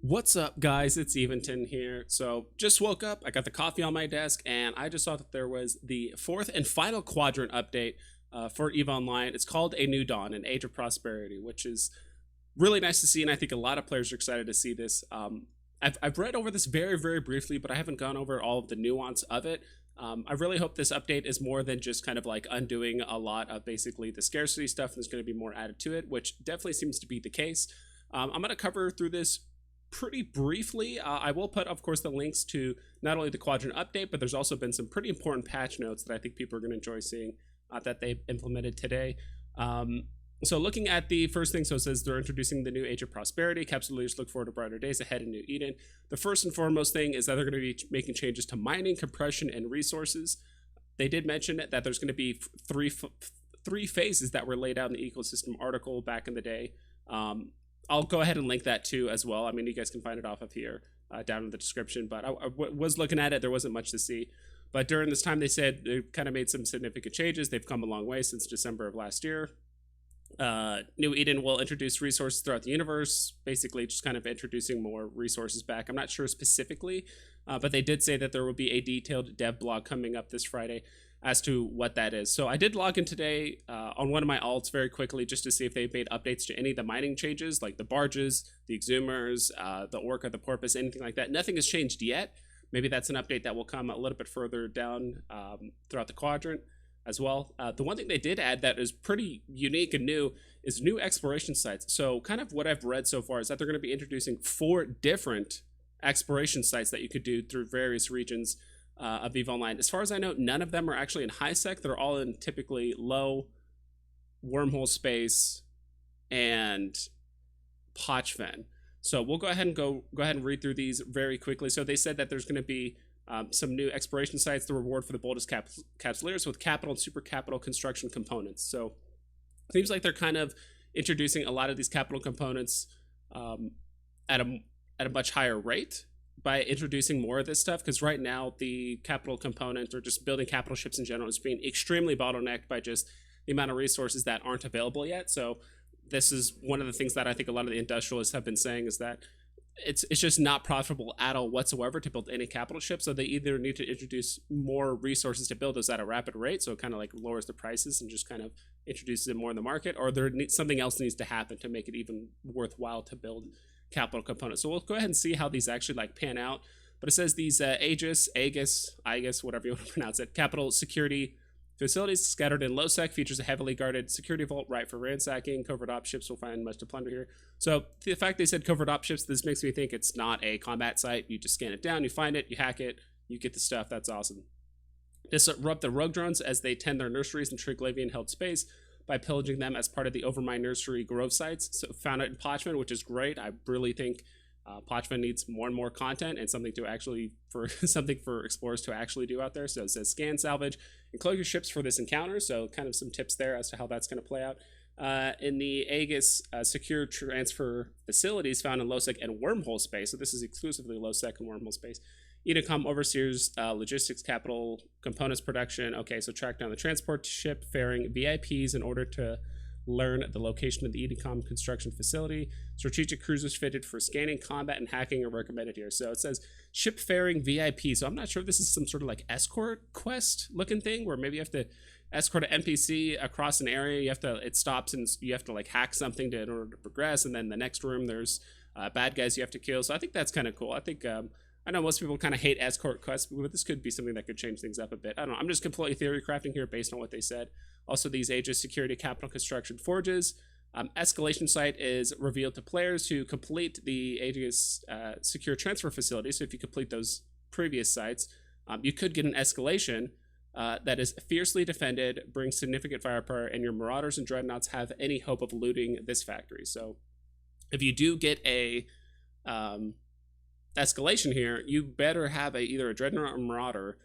What's up, guys? It's Eventon here. So, just woke up, I got the coffee on my desk, and I just saw that there was the fourth and final Quadrant update for EVE Online. It's called A New Dawn, an Age of Prosperity, which is really nice to see, and I think a lot of players are excited to see this. I've read over this very, very briefly, but I haven't gone over all of the nuance of it. I really hope this update is more than just kind of like undoing a lot of basically the scarcity stuff, and there's going to be more added to it, which definitely seems to be the case. I'm going to cover through this pretty briefly. I will put, of course, the links to not only the Quadrant update, but there's also been some pretty important patch notes that I think people are going to enjoy seeing that they've implemented today. So looking at the first thing, so it says they're introducing the new Age of Prosperity. Capsule leaders look forward to brighter days ahead in New Eden. The first and foremost thing is that they're going to be making changes to mining, compression, and resources. They did mention that there's going to be three phases that were laid out in the ecosystem article back in the day. I'll go ahead and link that too as well. I mean, you guys can find it off of here down in the description, but I was looking at it. There wasn't much to see. But during this time, they said they've kind of made some significant changes. They've come a long way since December of last year. New Eden will introduce resources throughout the universe, basically just kind of introducing more resources back. I'm not sure specifically, but they did say that there will be a detailed dev blog coming up this Friday as to what that is. So I did log in today on one of my alts very quickly just to see if they've made updates to any of the mining changes, like the barges, the exhumers, the orca, the porpoise, anything like that. Nothing has changed yet. Maybe that's an update that will come a little bit further down throughout the Quadrant as well. The one thing they did add that is pretty unique and new is new exploration sites. So kind of what I've read so far is that they're going to be introducing 4 different exploration sites that you could do through various regions of EVE Online. As far as I know, none of them are actually in high sec. They're all in typically low wormhole space and Pochfen. So we'll go ahead and read through these very quickly. So they said that there's going to be some new exploration sites, the reward for the boldest capsuleers with capital and super capital construction components. So it seems like they're kind of introducing a lot of these capital components at a much higher rate by introducing more of this stuff, because right now the capital component or just building capital ships in general is being extremely bottlenecked by just the amount of resources that aren't available yet. So this is one of the things that I think a lot of the industrialists have been saying is that it's just not profitable at all whatsoever to build any capital ship. So they either need to introduce more resources to build those at a rapid rate, so it kind of like lowers the prices and just kind of introduces it more in the market, or something else needs to happen to make it even worthwhile to build capital components. So we'll go ahead and see how these actually like pan out. But it says these Aegis, whatever you want to pronounce it, capital security facilities scattered in low sec features a heavily guarded security vault right for ransacking. Covert op ships will find much to plunder here. So the fact they said covert op ships, this makes me think it's not a combat site. You just scan it down, you find it, you hack it, you get the stuff. That's awesome. Disrupt the rogue drones as they tend their nurseries in Triglavian held space by pillaging them as part of the Overmind Nursery growth sites. So found it in Pochman, which is great. I really think Pochman needs more and more content and something for explorers to actually do out there. So it says scan, salvage, and close your ships for this encounter. So kind of some tips there as to how that's going to play out. In the Aegis secure transfer facilities found in low-sec and wormhole space. So this is exclusively low-sec and wormhole space. Edicom overseers logistics, capital, components production. Okay, so track down the transport ship faring VIPs in order to learn the location of the Edicom construction facility. Strategic cruisers fitted for scanning, combat, and hacking are recommended here. So it says ship faring VIP. So I'm not sure if this is some sort of like escort quest looking thing where maybe you have to escort an NPC across an area. It stops and you have to like hack something in order to progress. And then the next room there's bad guys you have to kill. So I think that's kind of cool. I think I know most people kind of hate escort quests, but this could be something that could change things up a bit. I don't know. I'm just completely theory crafting here based on what they said. Also, these Aegis security capital construction forges. Escalation site is revealed to players who complete the Aegis secure transfer facility. So if you complete those previous sites, you could get an escalation that is fiercely defended, brings significant firepower, and your marauders and dreadnoughts have any hope of looting this factory. So if you do get a escalation here, you better have either a dreadnought or marauder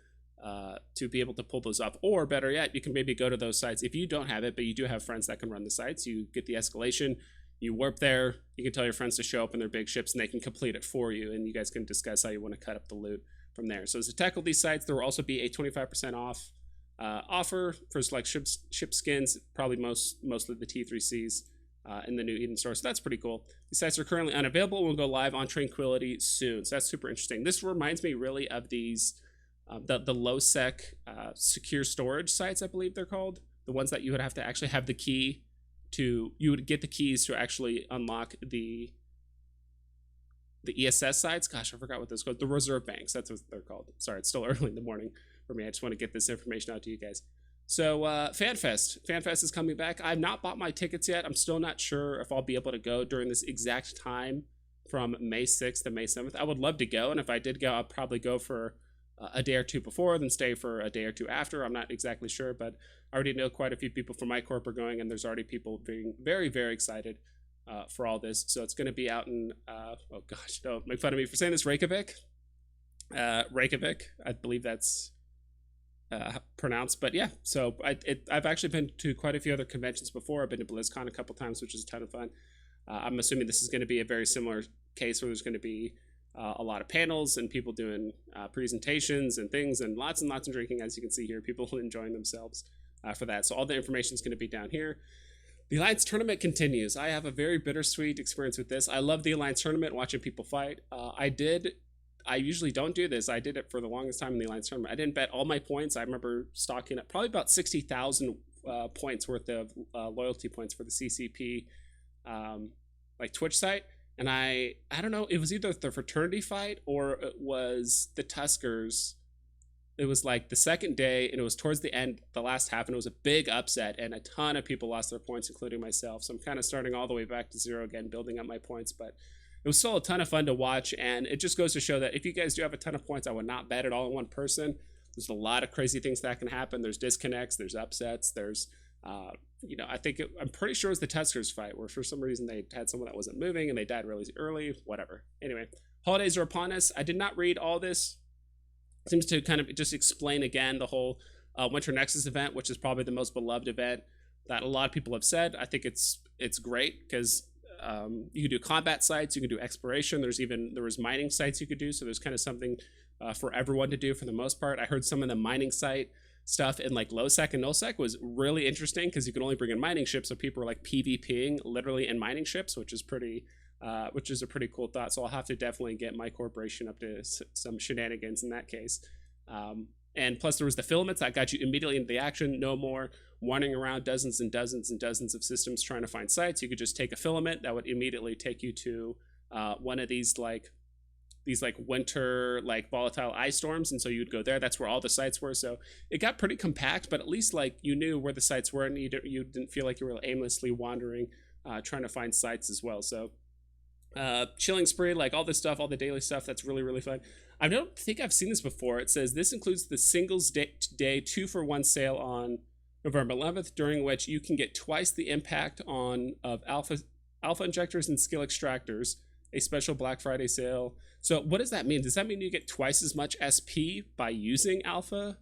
to be able to pull those up, or better yet, you can maybe go to those sites if you don't have it, but you do have friends that can run the sites. You get the escalation, you warp there, you can tell your friends to show up in their big ships, and they can complete it for you, and you guys can discuss how you want to cut up the loot from there. So to tackle these sites, there will also be a 25% off offer for select ship skins, probably mostly the T3Cs. in the new Eden store. So that's pretty cool. These sites are currently unavailable and will go live on Tranquility soon. So that's super interesting. This reminds me really of these the low sec secure storage sites, I believe they're called. The ones that you would have to actually have the key to, you would get the keys to actually unlock the ESS sites. Gosh, I forgot what those called. The reserve banks. That's what they're called. Sorry, it's still early in the morning for me. I just want to get this information out to you guys. So FanFest. FanFest is coming back. I've not bought my tickets yet. I'm still not sure if I'll be able to go during this exact time from May 6th to May 7th. I would love to go, and if I did go, I'll probably go for a day or two before, then stay for a day or two after. I'm not exactly sure, but I already know quite a few people from my corp are going, and there's already people being very, very excited for all this. So it's going to be out in, oh gosh, don't make fun of me for saying this, Reykjavik. Reykjavik, I believe that's pronounced, but yeah. So I've actually been to quite a few other conventions before. I've been to BlizzCon a couple times, which is a ton of fun. I'm assuming this is going to be a very similar case where there's going to be a lot of panels and people doing presentations and things and lots of drinking, as you can see here, people enjoying themselves for that. So all the information is going to be down here. The Alliance Tournament continues. I have a very bittersweet experience with this. I love the Alliance Tournament, watching people fight. I usually don't do this. I did it for the longest time in the Alliance Tournament. I didn't bet all my points. I remember stocking up probably about 60,000 points worth of loyalty points for the CCP like Twitch site. And I don't know, it was either the fraternity fight or it was the Tuskers. It was like the second day, and it was towards the end, the last half, and it was a big upset, and a ton of people lost their points, including myself. So I'm kind of starting all the way back to zero again, building up my points. But it was still a ton of fun to watch, and it just goes to show that if you guys do have a ton of points, I would not bet it all on one person. There's a lot of crazy things that can happen. There's disconnects, there's upsets, there's I'm pretty sure it was the Tuskers fight where for some reason they had someone that wasn't moving and they died really early, whatever. Anyway, holidays are upon us. I did not read all this. It seems to kind of just explain again the whole Winter Nexus event, which is probably the most beloved event that a lot of people have said. I think it's great because you can do combat sites, you can do exploration. There was mining sites you could do, so there's kind of something for everyone to do for the most part. I heard some of the mining site stuff in like low sec and null sec was really interesting because you can only bring in mining ships, so people are like PvPing literally in mining ships, which is a pretty cool thought. So I'll have to definitely get my corporation up to some shenanigans in that case. And plus there was the filaments that got you immediately into the action. No more wandering around dozens and dozens and dozens of systems trying to find sites. You could just take a filament that would immediately take you to one of these winter volatile ice storms, and so you'd go there. That's where all the sites were. So it got pretty compact, but at least you knew where the sites were, and you didn't feel like you were aimlessly wandering trying to find sites as well. So chilling spree, all this stuff, all the daily stuff, that's really, really fun. I don't think I've seen this before. It says this includes the singles day 2-for-1 sale on November 11th, during which you can get twice the impact of alpha injectors and skill extractors, a special Black Friday sale. So what does that mean? Does that mean you get twice as much SP by using alpha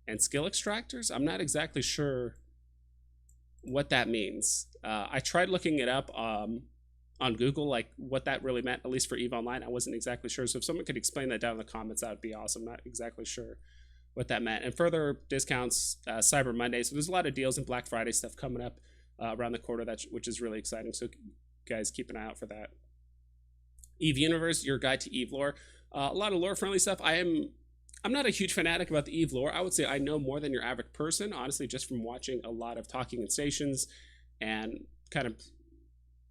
and skill extractors? I'm not exactly sure what that means. I tried looking it up on Google, what that really meant, at least for EVE Online. I wasn't exactly sure. So if someone could explain that down in the comments, that would be awesome. Not exactly sure what that meant. And further discounts, Cyber Monday. So there's a lot of deals and Black Friday stuff coming up around the quarter, which is really exciting. So guys, keep an eye out for that. EVE Universe, your guide to EVE lore. A lot of lore-friendly stuff. I'm not a huge fanatic about the EVE lore. I would say I know more than your average person, honestly, just from watching a lot of Talking in Stations and kind of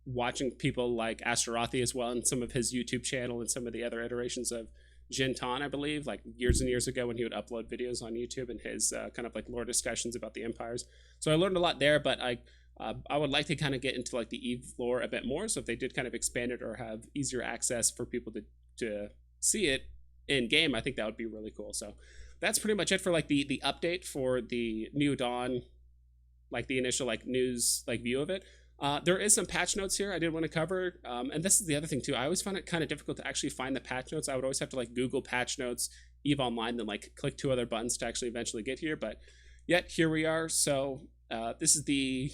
watching people like Astarothi as well, and some of his YouTube channel and some of the other iterations of Jintan, I believe, years and years ago when he would upload videos on YouTube and his kind of lore discussions about the empires. So I learned a lot there, but I would like to kind of get into the EVE lore a bit more. So if they did kind of expand it or have easier access for people to see it in game, I think that would be really cool. So that's pretty much it for the update for the New Dawn, the initial news view of it. There is some patch notes here I did want to cover, and this is the other thing too. I always found it kind of difficult to actually find the patch notes. I would always have to Google patch notes, EVE Online, then click 2 other buttons to actually eventually get here. But yet here we are. So this is the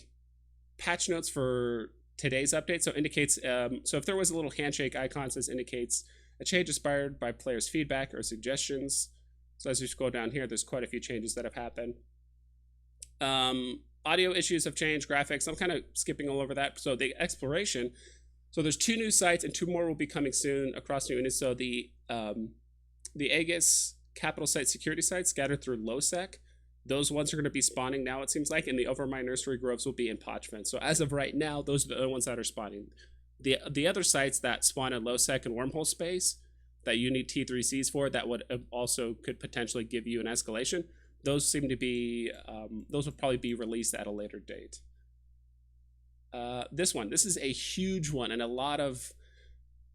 patch notes for today's update. So it indicates so if there was a little handshake icon, this indicates a change inspired by players' feedback or suggestions. So as you scroll down here, there's quite a few changes that have happened. Audio issues have changed, graphics. I'm kind of skipping all over that. So the exploration. So there's 2 new sites and 2 more will be coming soon across New England. So the Aegis capital site security sites scattered through LowSec. Those ones are going to be spawning now, it seems like, and the Overmind Nursery Groves will be in Podfence. So as of right now, those are the other ones that are spawning. The other sites that spawn in LowSec and Wormhole space that you need T3Cs for, that would also could potentially give you an escalation. Those seem to be, those will probably be released at a later date. This is a huge one, and a lot of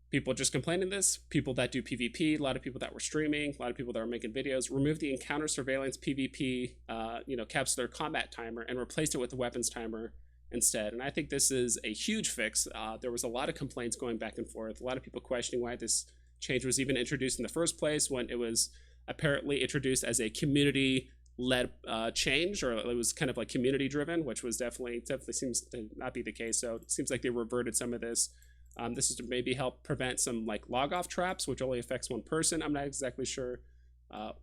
people just complaining this. People that do PvP, a lot of people that were streaming, a lot of people that were making videos. Remove the encounter surveillance PvP, capsular combat timer, and replace it with the weapons timer instead. And I think this is a huge fix. There was a lot of complaints going back and forth. A lot of people questioning why this change was even introduced in the first place, when it was apparently introduced as a community-led change, or it was kind of like community-driven, which was definitely seems to not be the case. So it seems like they reverted some of this. This is to maybe help prevent some like log-off traps, which only affects one person. I'm not exactly sure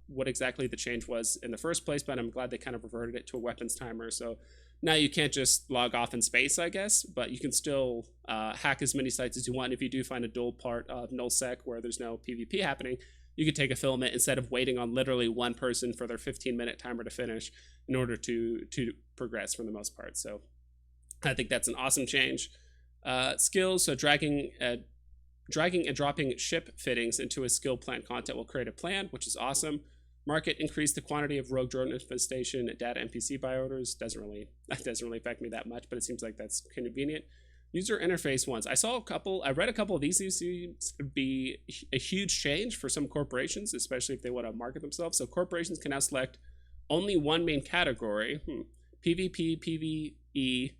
what exactly the change was in the first place, but I'm glad they kind of reverted it to a weapons timer. So now you can't just log off in space, I guess, but you can still hack as many sites as you want. If you do find a dual part of nullsec where there's no PvP happening, you could take a filament instead of waiting on literally one person for their 15-minute timer to finish in order to progress for the most part. So I think that's an awesome change. Skills, so dragging and dropping ship fittings into a skill plant content will create a plan, which is awesome. Market increase the quantity of rogue drone infestation data NPC buy orders. That doesn't really affect me that much, but it seems like that's convenient. User interface ones. I read a couple of these. These seems to be a huge change for some corporations, especially if they want to market themselves. So corporations can now select only one main category, PvP, PvE,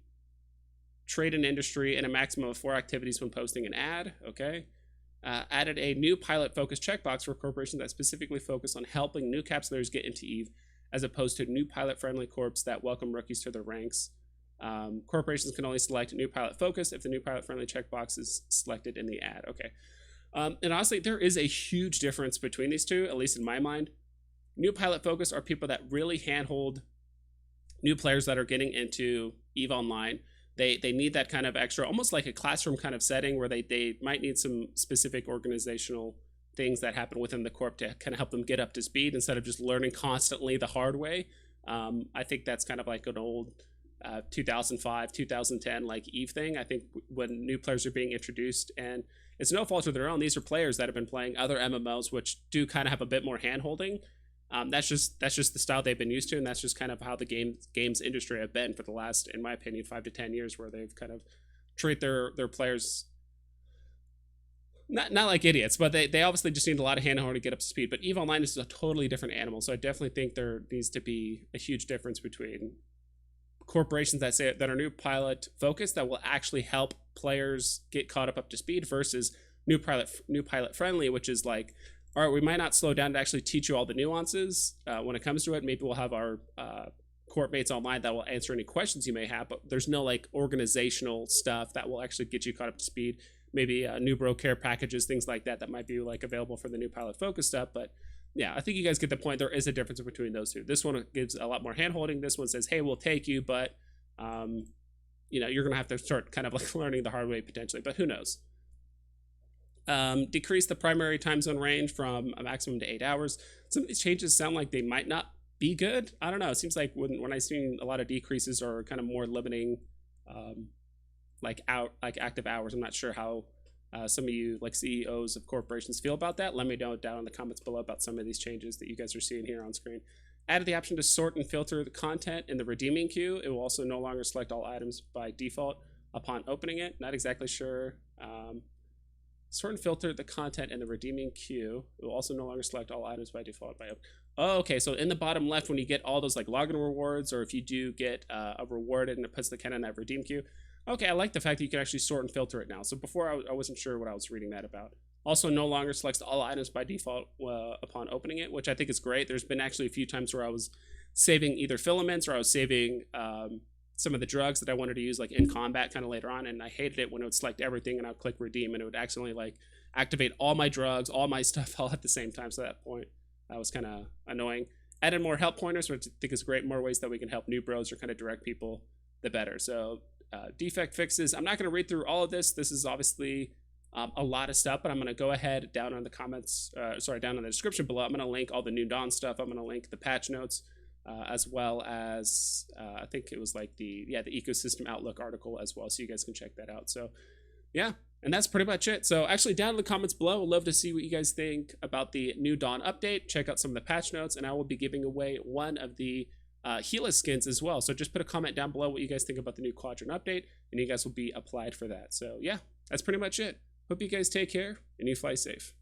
trade and industry, and a maximum of 4 activities when posting an ad. Okay. Added a new pilot focus checkbox for corporations that specifically focus on helping new capsulators get into EVE, as opposed to new pilot friendly corps that welcome rookies to their ranks. Corporations can only select new pilot focus if the new pilot friendly checkbox is selected in the ad. Okay. And honestly, there is a huge difference between these two, at least in my mind. New pilot focus are people that really handhold new players that are getting into EVE Online. They need that kind of extra, almost like a classroom kind of setting, where they might need some specific organizational things that happen within the Corp to kind of help them get up to speed instead of just learning constantly the hard way. I think that's kind of like an old 2005, 2010 like EVE thing. I think when new players are being introduced, and it's no fault of their own, these are players that have been playing other MMOs, which do kind of have a bit more hand holding. That's just the style they've been used to, and that's just kind of how the games industry have been for the last, in my opinion, 5 to 10 years, where they've kind of treat their players not like idiots, but they obviously just need a lot of hand-holding to get up to speed. But EVE Online is a totally different animal, so I definitely think there needs to be a huge difference between corporations that are new pilot focused that will actually help players get caught up to speed, versus new pilot friendly, which is like, all right, we might not slow down to actually teach you all the nuances when it comes to it. Maybe we'll have our Corp mates online that will answer any questions you may have, but there's no like organizational stuff that will actually get you caught up to speed. Maybe new bro care packages, things like that might be like available for the new pilot focus stuff. But yeah, I think you guys get the point. There is a difference between those two. This one gives a lot more hand holding. This one says, hey, we'll take you, but you're gonna have to start kind of like learning the hard way potentially, but who knows. Decrease the primary time zone range from a maximum to 8 hours. Some of these changes sound like they might not be good. I don't know. It seems like when I've seen a lot of decreases or kind of more limiting, like active hours. I'm not sure how some of you like CEOs of corporations feel about that. Let me know down in the comments below about some of these changes that you guys are seeing here on screen. Added the option to sort and filter the content in the redeeming queue. It will also no longer select all items by default upon opening it. Not exactly sure. Sort and filter the content in the redeeming queue. It will also no longer select all items by default. Oh, okay. So in the bottom left, when you get all those like login rewards, or if you do get a reward and it puts the kind in that redeem queue. Okay, I like the fact that you can actually sort and filter it now. So before I wasn't sure what I was reading that about. Also, no longer selects all items by default upon opening it, which I think is great. There's been actually a few times where I was saving either filaments, or I was saving some of the drugs that I wanted to use like in combat kind of later on, and I hated it when it would select everything and I would click redeem and it would accidentally like activate all my drugs, all my stuff all at the same time. So at that point, that was kind of annoying. added more help pointers, which I think is great. More ways that we can help new bros or kind of direct people, the better. So defect fixes. I'm not going to read through all of this. This is obviously a lot of stuff, but I'm going to go ahead down on the comments, down in the description below. I'm going to link all the New Dawn stuff. I'm going to link the patch notes, as well as I think it was like the ecosystem outlook article as well, so you guys can check that out. So yeah, and that's pretty much it. So actually down in the comments below, I'd love to see what you guys think about the New Dawn update. Check out some of the patch notes, and I will be giving away one of the Gila skins as well. So just put a comment down below what you guys think about the new Quadrant update, and you guys will be applied for that. So yeah, that's pretty much it. Hope you guys take care and you fly safe.